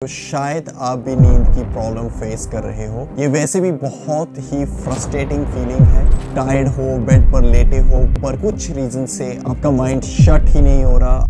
तो शायद आप भी नींद की प्रॉब्लम फेस कर रहे हो। ये वैसे भी बहुत ही फ्रस्ट्रेटिंग फीलिंग है। टायर्ड हो, बेड पर लेटे हो, पर कुछ रीजन से आपका माइंड शट ही नहीं हो रहा।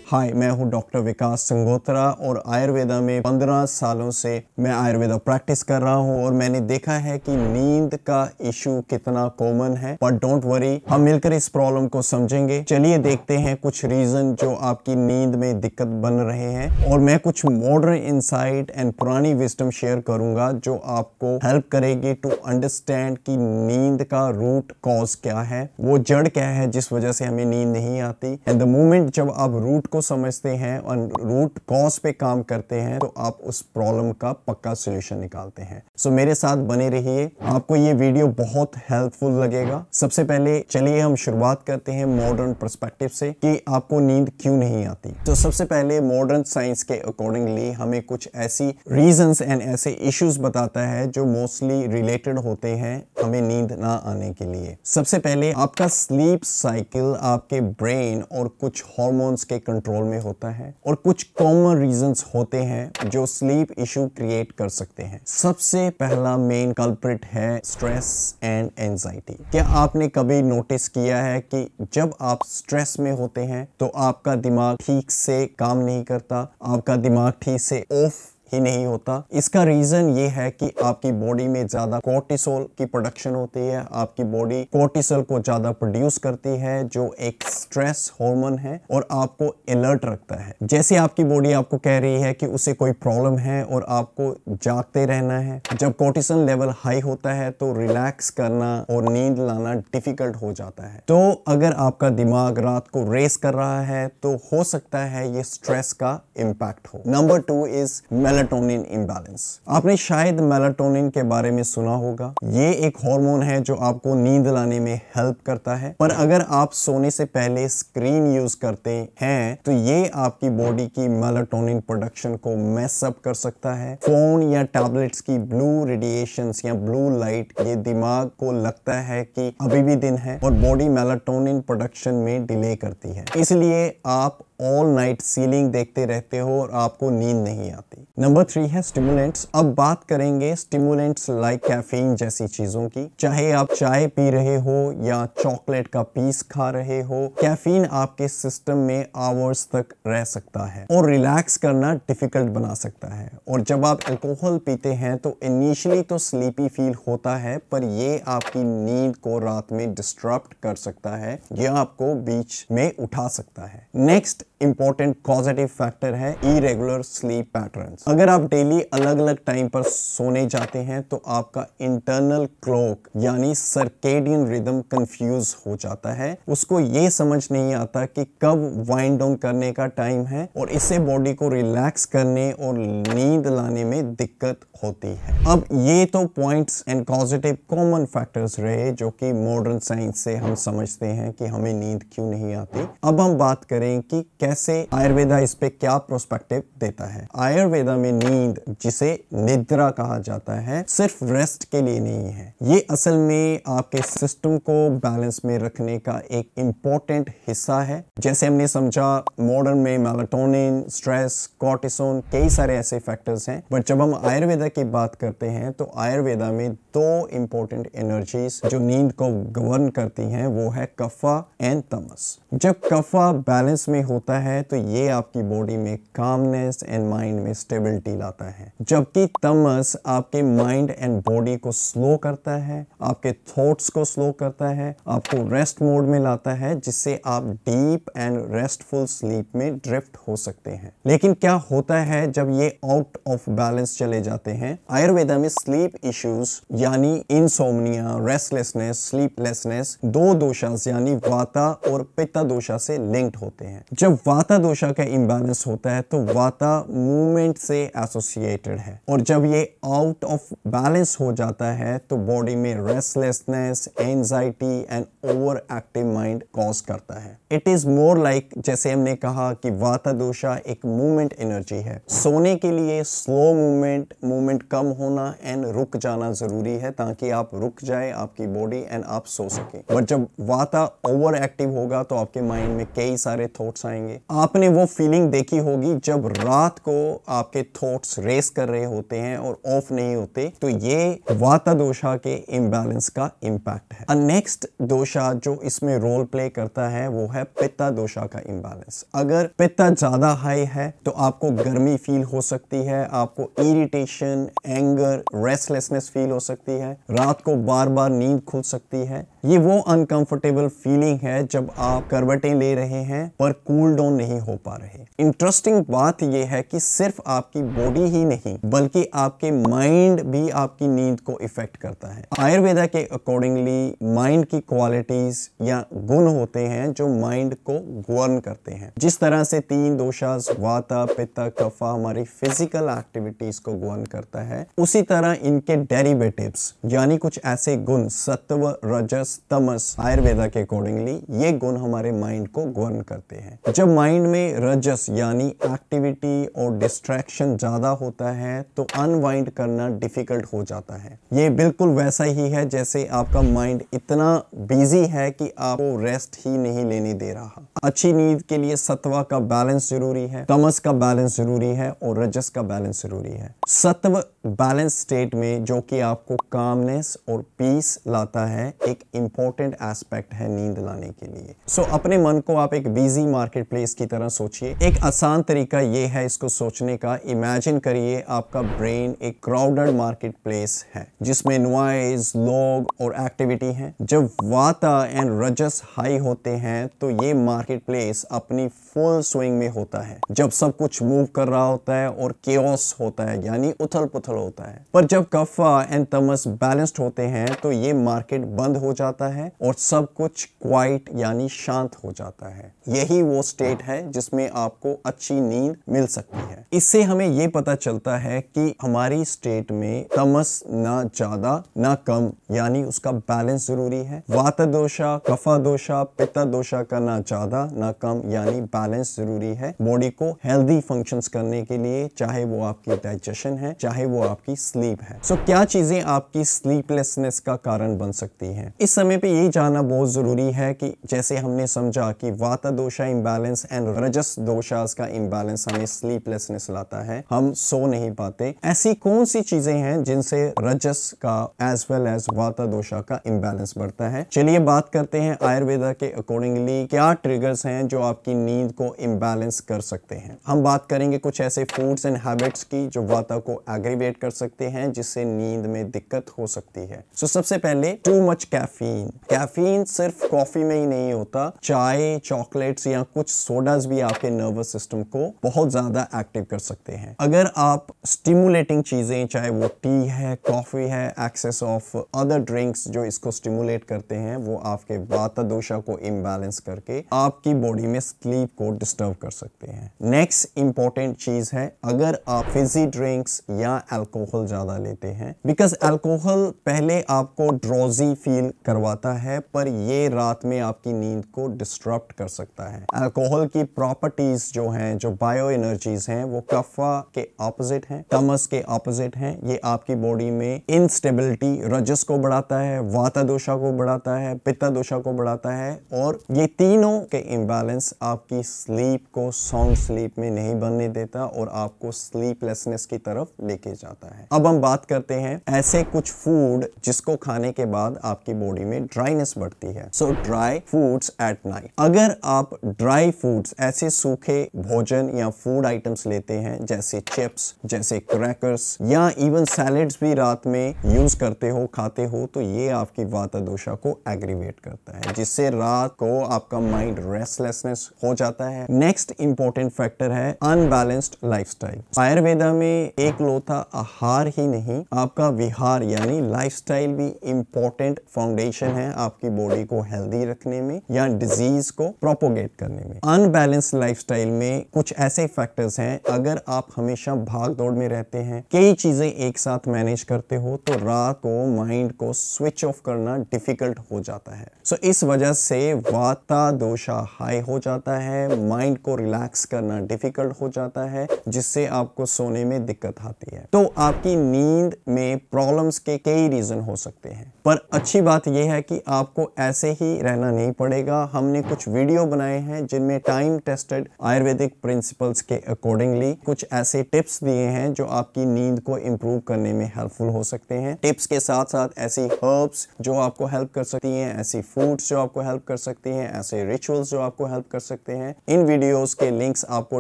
हाय, मैं हूं डॉक्टर विकास संगोत्रा और आयुर्वेदा में 15 सालों से मैं आयुर्वेदा प्रैक्टिस कर रहा हूं और मैंने देखा है कि नींद का इशू कितना कॉमन है। बट डोंट वरी, हम मिलकर इस प्रॉब्लम को समझेंगे। चलिए देखते हैं कुछ रीजन जो आपकी नींद में दिक्कत बन रहे हैं और मैं कुछ मॉडर्न इंसाइट एंड पुरानी विजडम शेयर करूंगा जो आपको हेल्प करेगी टू अंडरस्टैंड कि नींद का रूट कॉज क्या है, वो जड़ क्या है जिस वजह से हमें नींद नहीं आती। एंड द मोमेंट जब आप रूट को समझते हैं और रूट कॉज पे काम करते हैं तो आप उस प्रॉब्लम का पक्का सॉल्यूशन निकालते हैं। सो मेरे साथ बने रहिए, आपको ये वीडियो बहुत हेल्पफुल लगेगा। सबसे पहले चलिए हम शुरुआत करते हैं मॉडर्न पर्सपेक्टिव से कि आपको नींद क्यों नहीं आती। तो सबसे पहले मॉडर्न साइंस के अकॉर्डिंगली हमें कुछ ऐसी रीजंस एंड ऐसे इश्यूज बताता है जो मोस्टली रिलेटेड होते हैं हमें नींद ना आने के लिए। सबसे पहले आपका स्लीप साइकिल आपके ब्रेन और कुछ हार्मोन्स के कंट्रोल में होता है और कुछ कॉमन रीजंस होते हैं जो स्लीप इशू क्रिएट कर सकते हैं। सबसे पहला मेन कल्प्रिट है स्ट्रेस एंड एंजाइटी। क्या आपने कभी नोटिस किया है कि जब आप स्ट्रेस में होते हैं तो आपका दिमाग ठीक से काम नहीं करता, आपका दिमाग ठीक से ऑफ ही नहीं होता। इसका रीजन ये है कि आपकी बॉडी में ज्यादा कोर्टिसोल की प्रोडक्शन होती है। आपकी बॉडी कोर्टिसोल को ज्यादा प्रोड्यूस करती है जो एक स्ट्रेस हार्मोन है और आपको अलर्ट रखता है। जैसे आपकी बॉडी आपको कह रही है कि उसे कोई प्रॉब्लम है और आपको जागते रहना है। जब कोर्टिसोल लेवल हाई होता है तो रिलैक्स करना और नींद लाना डिफिकल्ट हो जाता है। तो अगर आपका दिमाग रात को रेस कर रहा है तो हो सकता है ये स्ट्रेस का इम्पैक्ट हो। Number 2 is melatonin imbalance. आपने शायद मेलाटोनिन के बारे में सुना होगा। ये एक हार्मोन है जो आपको नींद लाने में हेल्प करता है, पर अगर आप सोने से पहले स्क्रीन यूज करते हैं तो ये आपकी बॉडी की मेलाटोनिन प्रोडक्शन को मैस अप कर सकता है। फोन या टैबलेट्स की ब्लू रेडिएशंस या ब्लू लाइट ये दिमाग को लगता है कि अभी भी दिन है और बॉडी मेलाटोनिन प्रोडक्शन में डिले करती है। इसलिए आप ऑल नाइट सीलिंग देखते रहते हो और आपको नींद नहीं आती। नंबर 3 है स्टिमुलेंट्स। अब बात करेंगे स्टिमुलेंट्स लाइक कैफीन जैसी चीजों की। चाहे आप चाय पी रहे हो या चॉकलेट का पीस खा रहे हो, कैफीन आपके सिस्टम में आवर्स तक रह सकता है और रिलैक्स करना डिफिकल्ट बना सकता है। और जब आप अल्कोहल पीते हैं तो इनिशियली तो स्लीपी फील होता है, पर ये आपकी नींद को रात में डिस्टर्ब कर सकता है या आपको बीच में उठा सकता है। नेक्स्ट इंपॉर्टेंट कॉजेटिव फैक्टर है इरेगुलर स्लीप पैटर्न्स। अगर आप डेली अलग अलग टाइम पर सोने जाते हैं तो आपका इंटरनल क्लॉक यानी सर्केडियन रिदम कंफ्यूज हो जाता है। उसको ये समझ नहीं आता कि कब वाइंड डाउन करने का टाइम है और इससे बॉडी को रिलैक्स करने और नींद लाने में दिक्कत होती है। अब ये तो points and positive common factors रहे जो कि मॉडर्न साइंस से हम समझते हैं कि हमें नींद क्यों नहीं आती। अब हम बात करें कि कैसे आयुर्वेदा इस पे क्या प्रोस्पेक्टिव देता है। आयुर्वेदा में नींद, जिसे निद्रा कहा जाता है, सिर्फ रेस्ट के लिए नहीं है। ये असल में आपके सिस्टम को बैलेंस में रखने का एक इंपॉर्टेंट हिस्सा है। जैसे हमने समझा मॉडर्न में मेलाटोनिन, स्ट्रेस, कॉर्टिसोल, कई सारे ऐसे फैक्टर्स हैं। बट जब हम आयुर्वेदा की बात करते हैं तो आयुर्वेदा में 2 इंपॉर्टेंट एनर्जीज जो नींद को गवर्न करती हैं वो है कफा एंड तमस। जब कफा बैलेंस में होता है तो ये आपकी बॉडी में कामनेस एंड माइंड में स्टेबिलिटी लाता है, जबकि तमस आपके माइंड एंड बॉडी को स्लो करता है, आपके थॉट्स को स्लो करता है, आपको रेस्ट मोड में लाता है, जिससे आप डीप एंड रेस्टफुल स्लीप में ड्रिफ्ट हो सकते हैं। लेकिन क्या होता है जब ये आउट ऑफ बैलेंस चले जाते हैं? आयुर्वेदा में स्लीप इश्यूज यानी इंसोम्निया, रेस्टलेसनेस, स्लीपलेसनेस 2 दोषास यानी वाता और पित्ता दोषा से लिंक्ड होते हैं। जब वाता दोषा का इम्बैलेंस होता है तो वाता मूवमेंट से एसोसिएटेड है, और जब ये आउट ऑफ बैलेंस हो जाता है तो बॉडी में restlessness, anxiety and over active mind cause करता है। इट इज मोर लाइक, जैसे हमने कहा कि वाता दोषा एक मूवमेंट एनर्जी है। सोने के लिए स्लो मूवमेंट कम होना एंड रुक जाना जरूरी है, ताकि आप रुक जाए आपकी बॉडी एंड आप सो सके। बट जब वाता ओवर एक्टिव होगा तो आपके माइंड में कई सारे थॉट्स आएंगे। आपने वो फीलिंग देखी होगी जब रात को आपके थॉट्स रेस कर रहे होते हैं और ऑफ नहीं होते, तो ये वाता दोषा के इम्बैलेंस का इम्पैक्ट है। नेक्स्ट दोषा जो इसमें रोल प्ले करता है वो है पित्ता दोषा का इम्बैलेंस। अगर पित्ता ज्यादा हाई है तो आपको गर्मी फील हो सकती है, आपको इरिटेशन, एंगर, रेस्टलेसनेस फील हो सकती है, रात को बार बार नींद खुल सकती है। ये वो अनकंफर्टेबल फीलिंग है जब आप करवटें ले रहे हैं पर कूल डाउन नहीं हो पा रहे। इंटरेस्टिंग बात यह है कि सिर्फ आपकी बॉडी ही नहीं बल्कि आपके माइंड भी आपकी नींद को इफेक्ट करता है। आयुर्वेदा के अकॉर्डिंगली माइंड की क्वालिटीज या गुण होते हैं जो माइंड को गवर्न करते हैं। जिस तरह से 3 दोषास वाता, पित्ता, कफा हमारी फिजिकल एक्टिविटीज को गवर्न करता है, उसी तरह इनके डेरिवेटिव्स यानी कुछ ऐसे गुण सत्व, रजस, तमस आयुर्वेदा के अकॉर्डिंगली ये गुण हमारे माइंड को गवर्न करते हैं। जब माइंड में रजस यानी एक्टिविटी और डिस्ट्रैक्शन ज्यादा होता है तो अनवाइंड करना डिफिकल्ट हो जाता है। ये बिल्कुल वैसा ही है जैसे आपका माइंड इतना बिजी है कि आपको रेस्ट ही नहीं लेने दे रहा। अच्छी नींद के लिए सत्वा का बैलेंस जरूरी है, तमस का बैलेंस जरूरी है और रजस का बैलेंस जरूरी है। सत्व बैलेंस स्टेट में जो कि आपको कामनेस और पीस लाता है, एक इंपॉर्टेंट एस्पेक्ट है नींद लाने के लिए। सो अपने मन को आप एक बिजी मार्केट प्लेस की तरह सोचिए। एक आसान तरीका ये है इसको सोचने का, इमेजिन करिए आपका ब्रेन एक क्राउडेड मार्केट प्लेस है जिसमें नॉइज, लोग और एक्टिविटी है। जब वाता एंड रजस हाई होते हैं तो ये मार्केट प्लेस अपनी फुल स्विंग में होता है, जब सब कुछ मूव कर रहा होता है और केओस होता है यानी उथल पुथल होता है। पर जब कफा एंड तमस बैलेंस्ड होते हैं तो ये मार्केट बंद हो जाता है और सब कुछ क्वाइट यानी शांत हो जाता है। यही वो स्टेट है जिसमें आपको अच्छी नींद मिल सकती है। इससे हमें ये पता चलता है कि हमारी स्टेट में तमस ना ज्यादा ना कम यानी उसका बैलेंस जरूरी है। वात दोषा, कफा दोषा, पित्त दोषा का ना ज्यादा ना कम यानी बैलेंस जरूरी है बॉडी को हेल्दी फंक्शंस करने के लिए, चाहे वो आपकी डाइजेशन है चाहे वो आपकी स्लीप है। सो क्या चीजें आपकी स्लीपलेसनेस का कारण बन सकती हैं? इस समय पे ये जानना बहुत जरूरी है कि जैसे हमने समझा कि वाता दोषा इम्बैलेंस एंड रजस दोषास का इम्बैलेंस हमें स्लीपलेसनेस लाता है, हम सो नहीं पाते। ऐसी कौन सी चीजें हैं जिनसे रजस का एज वेल एज वाता दोषा का इम्बैलेंस बढ़ता है? चलिए बात करते हैं आयुर्वेदा के अकॉर्डिंगली क्या ट्रिगर्स हैं जो आपकी नींद को इम्बैलेंस कर सकते हैं। हम बात करेंगे कुछ ऐसे फूड्स एंड हैबिट्स की जो वाता को एग्रीवेट कर सकते हैं जिससे नींद में दिक्कत हो सकती है। सो सबसे पहले टू मच कैफीन। कैफीन सिर्फ कॉफी में ही नहीं होता, चाय, चॉकलेट्स या कुछ सोडास भी आपके नर्वस सिस्टम को बहुत ज्यादा एक्टिव कर सकते हैं। अगर आप स्टिमुलेटिंग चीजें, चाहे वो टी है, कॉफी है, एक्सेस ऑफ अदर ड्रिंक्स जो इसको स्टिमुलेट करते हैं, वो आपके वाता दोषा को इम्बैलेंस करके आपकी बॉडी में स्लीप को डिस्टर्ब कर सकते हैं। नेक्स्ट इंपॉर्टेंट चीज है अगर आप फिजी ड्रिंक्स या अल्कोहल ज्यादा लेते हैं, बिकॉज अल्कोहल पहले आपको ड्रोजी फील करवाता है पर ये रात में आपकी नींद को डिस्टर्ब कर सकता है। अल्कोहल की प्रॉपर्टीज जो हैं, जो बायो एनर्जीज हैं, वो कफा के ऑपोजिट हैं, तमस के ऑपोजिट हैं। ये आपकी बॉडी में इनस्टेबिलिटी, रजस को बढ़ाता है, वाता दोषा को बढ़ाता है, पित्ता दोषा को बढ़ाता है और ये तीनों के इम्बैलेंस आपकी स्लीप को साउंड स्लीप में नहीं बनने देता और आपको स्लीपलेसनेस की तरफ लेके जाता है। अब हम बात करते हैं ऐसे कुछ फूड जिसको खाने के बाद आपकी बॉडी में ड्राइनेस बढ़ती है। सो ड्राई फूड्स एट नाइट। अगर आप ड्राई फूड्स, ऐसे सूखे भोजन या फूड आइटम्स लेते हैं जैसे चिप्स, जैसे क्रैकर्स या इवन सैलेड्स भी रात में यूज करते हो, खाते हो, तो ये आपकी वाता दोषा को एग्रीवेट करता है जिससे रात को आपका माइंड रेस्टलेसनेस हो जाता है। नेक्स्ट इंपॉर्टेंट फैक्टर है अनबैलेंस्ड लाइफस्टाइल। आयुर्वेदा में एक लोथा आहार ही नहीं, आपका विहार यानी लाइफस्टाइल भी इंपॉर्टेंट फाउंडेशन है आपकी बॉडी को हेल्दी रखने में या डिजीज को प्रोपोगेट करने में। अनबैलेंस्ड लाइफस्टाइल में कुछ ऐसे फैक्टर्स हैं, अगर आप हमेशा भाग दौड़ में रहते हैं, कई चीजें एक साथ मैनेज करते हो, तो रात को माइंड को स्विच ऑफ करना डिफिकल्ट हो जाता है। सो इस वजह से वाता दोषा हाई हो जाता है, माइंड को रिलैक्स करना डिफिकल्ट हो जाता है, जिससे आपको सोने में दिक्कत आती है। तो आपकी नींद में प्रॉब्लम्स के कई रीजन हो सकते हैं, पर अच्छी बात यह है कि आपको ऐसे ही रहना नहीं पड़ेगा। हमने कुछ वीडियो बनाए हैं जिनमें टाइम टेस्टेड आयुर्वेदिक प्रिंसिपल्स के अकॉर्डिंगली कुछ ऐसे टिप्स दिए हैं जो आपकी नींद को इंप्रूव करने में हेल्पफुल हो सकते हैं। टिप्स के साथ साथ ऐसी हर्ब्स जो आपको हेल्प कर सकती हैं, ऐसी फूड्स जो आपको हेल्प कर सकती हैं, ऐसे रिचुअल्स जो आपको हेल्प कर सकते हैं। इन वीडियोस के लिंक्स आपको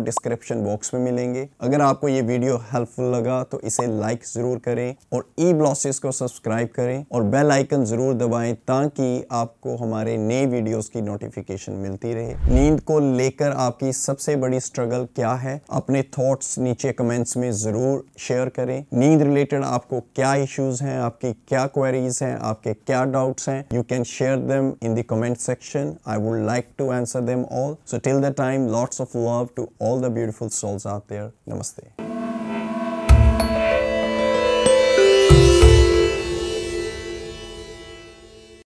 डिस्क्रिप्शन बॉक्स में मिलेंगे। अगर आपको ये वीडियो हेल्पफुल लगा तो इसे लाइक जरूर करें और ई-ब्लॉसेस को सब्सक्राइब करें और बेल आइकन जरूर दबाएं ताकि आपको हमारे नए वीडियोस की नोटिफिकेशन मिलती रहे। नींद को लेकर आपकी सबसे बड़ी स्ट्रगल क्या है, अपने थॉट्स नीचे कमेंट्स में जरूर शेयर करें। नींद रिलेटेड आपको क्या इश्यूज हैं, आपकी क्या क्वेरीज हैं, आपके क्या डाउट्स हैं, you can share them in the comment section. I would like to answer them all. So till the time, lots of love to all the beautiful souls out there. Namaste.